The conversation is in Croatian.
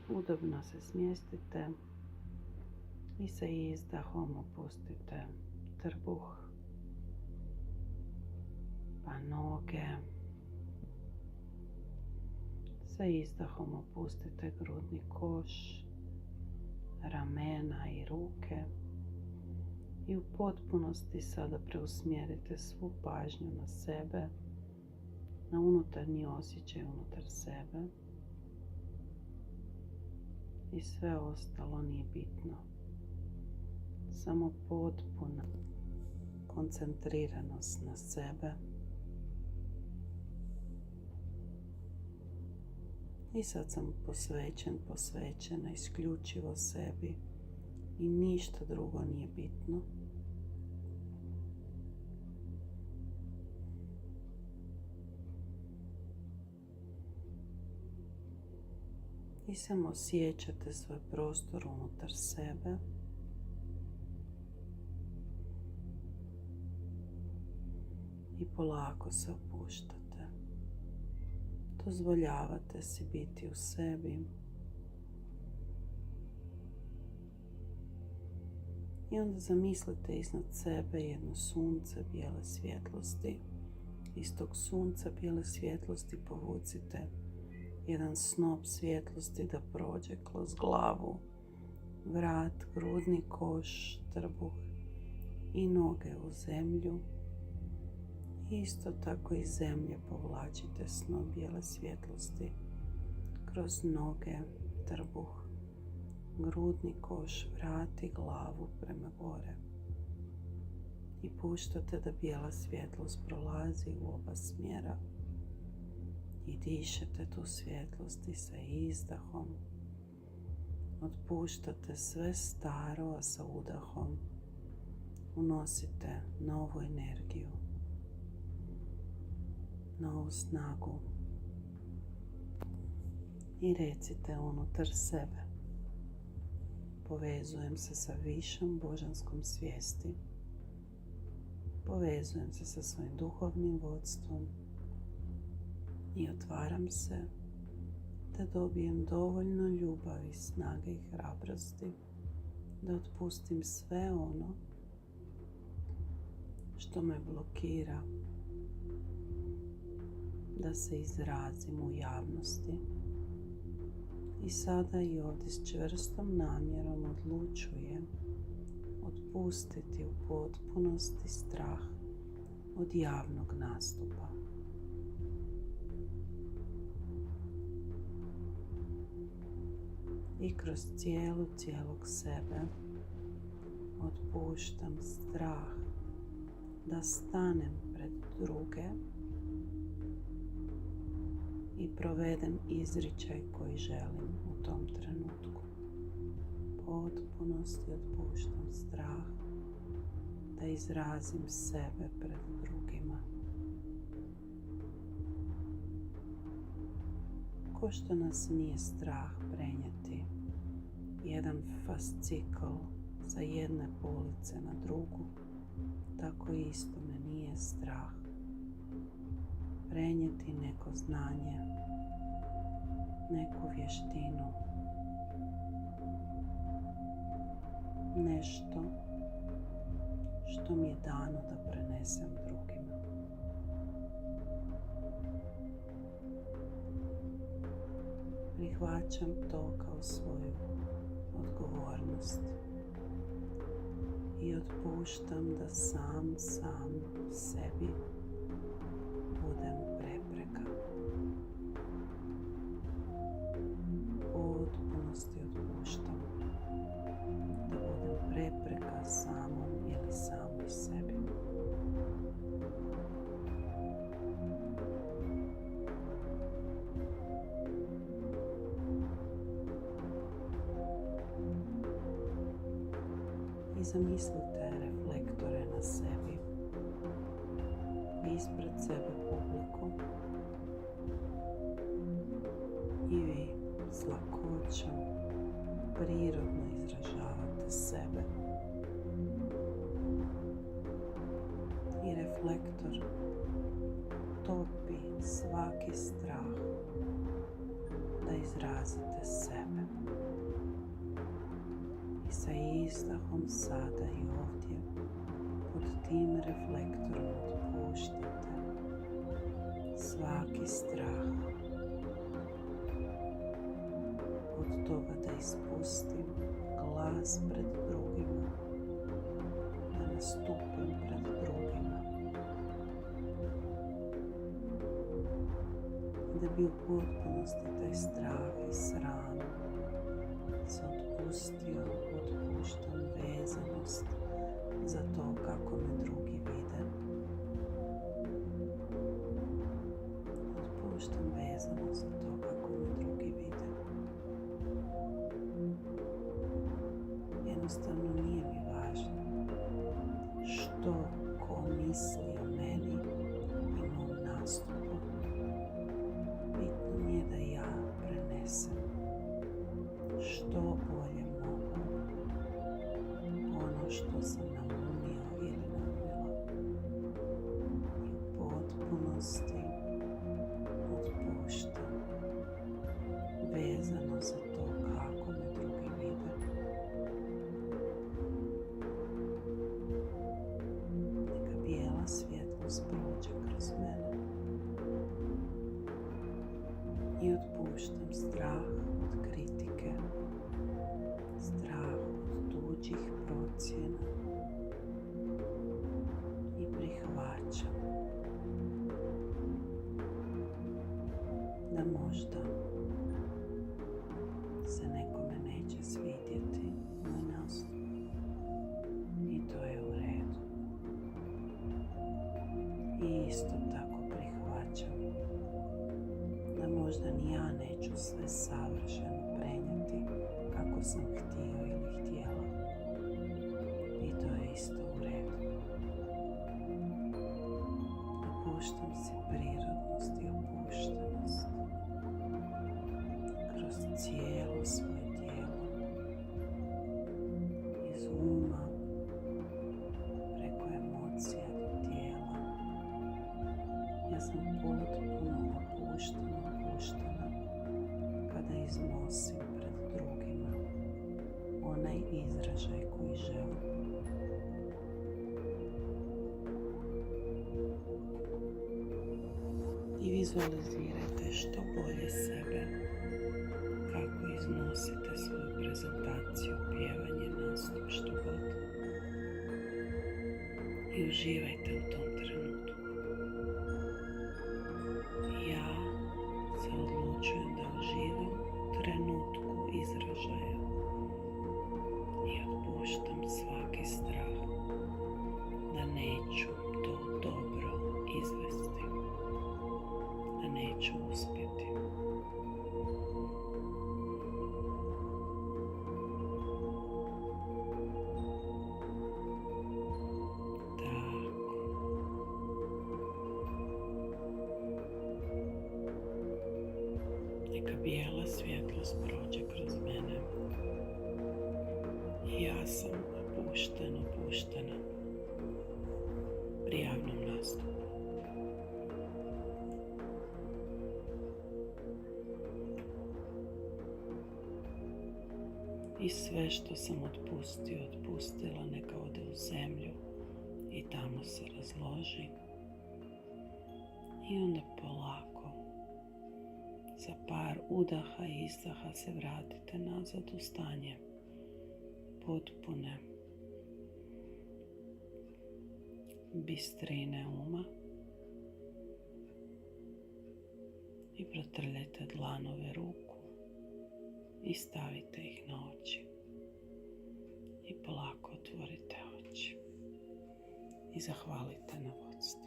Udobno se smjestite i sa izdahom opustite trbuh, pa noge. Sa izdahom opustite grudni koš, ramena i ruke i u potpunosti sada preusmjerite svu pažnju na sebe, na unutarnji osjećaj unutar sebe i sve ostalo nije bitno. Samo potpuna koncentriranost na sebe i sad sam posvećena isključivo sebi i ništa drugo nije bitno. I samo osjećate svoj prostor unutar sebe. I polako se opuštate. Dozvoljavate si biti u sebi. I onda zamislite iznad sebe jedno sunce bijele svjetlosti. Iz tog sunca bijele svjetlosti povucite jedan snop svjetlosti da prođe kroz glavu, vrat, grudni koš, trbuh i noge u zemlju. Isto tako iz zemlje povlačite snop bijele svjetlosti kroz noge, trbuh, grudni koš, vrat i glavu prema gore. I puštate da bijela svjetlost prolazi u oba smjera. I dišete tu svjetlost i sa izdahom otpuštate sve staro, a sa udahom unosite novu energiju, novu snagu. I recite unutar sebe: povezujem se sa višom božanskom svijesti. Povezujem se sa svojim duhovnim vodstvom i otvaram se da dobijem dovoljno ljubavi, snage i hrabrosti da otpustim sve ono što me blokira da se izrazim u javnosti. I sada i ovdje s čvrstom namjerom odlučujem otpustiti u potpunosti strah od javnog nastupa. I kroz cijelog sebe otpuštam strah da stanem pred druge i provedem izričaj koji želim u tom trenutku. Potpunosti otpuštam strah da izrazim sebe pred drugima. Ko što nas nije strah prenijeti jedan fascikl sa jedne police na drugu, tako isto me nije strah prenijeti neko znanje, neku vještinu, nešto što mi je dano da prenesem drugima. Prihvaćam to kao svoju odgovornost i otpuštam da sam sebi budem prepreka. Potpunosti otpuštam da budem prepreka samom ili samoj sebi. I zamislite reflektore na sebi, ispred sebe publiku i vi s lakoćom prirodno izražavate sebe. I reflektor topi svaki strah da izrazite sebe. I sa izdahom sada i ovdje pod tim reflektorom otpuštate svaki strah od toga da ispustim glas pred drugima, da nastupim pred drugima, da bi u potpunosti taj strah i sram se otpustio, otpuštam vezanost za to kako me drugi vide. Otpuštam vezanost za to kako me drugi vide. Jednostavno nije mi važno što ko misli o meni i mom nastupu. Bitno mi je da ja prenesem što bolje mogu ono što sam naumio ili naumila i u potpunosti otpuštam vezano za to kako me drugi vide. Neka bijela svjetlost prođe kroz mene i otpuštam strah od kritike, strah od tuđih procjena i prihvaćam da možda se nekome neće svidjeti moj nastup i to je u redu. I isto tako prihvaćam da možda ni ja neću sve savršeno prenijeti kako sam htio ili htjela. I to je isto u redu. Dopuštam si prirodnost i opuštenost kroz cijelo svoje tijelo, iz uma preko emocija do tijela. Ja sam potpuno opuštena kada iznosim pred drugima onaj izražaj koji želim. I vizualizirajte što bolje sebe kako iznosite svoju prezentaciju, pjevanje, nastup, što god. I uživajte u tom trenutku. Ja se odlučujem da uživam u trenutku izražaja i otpuštam svaki strah da neću to dobro izvesti, da neću uspjeti. Neka bijela svjetlost prođe kroz mene i ja sam opuštena pri javnom nastupu. I sve što sam otpustila neka ode u zemlju i tamo se razloži. I onda polako, za par udaha i izdaha se vratite nazad u stanje potpune bistrine uma i protrljajte dlanove ruku i stavite ih na oči i polako otvorite oči i zahvalite na vodstvu.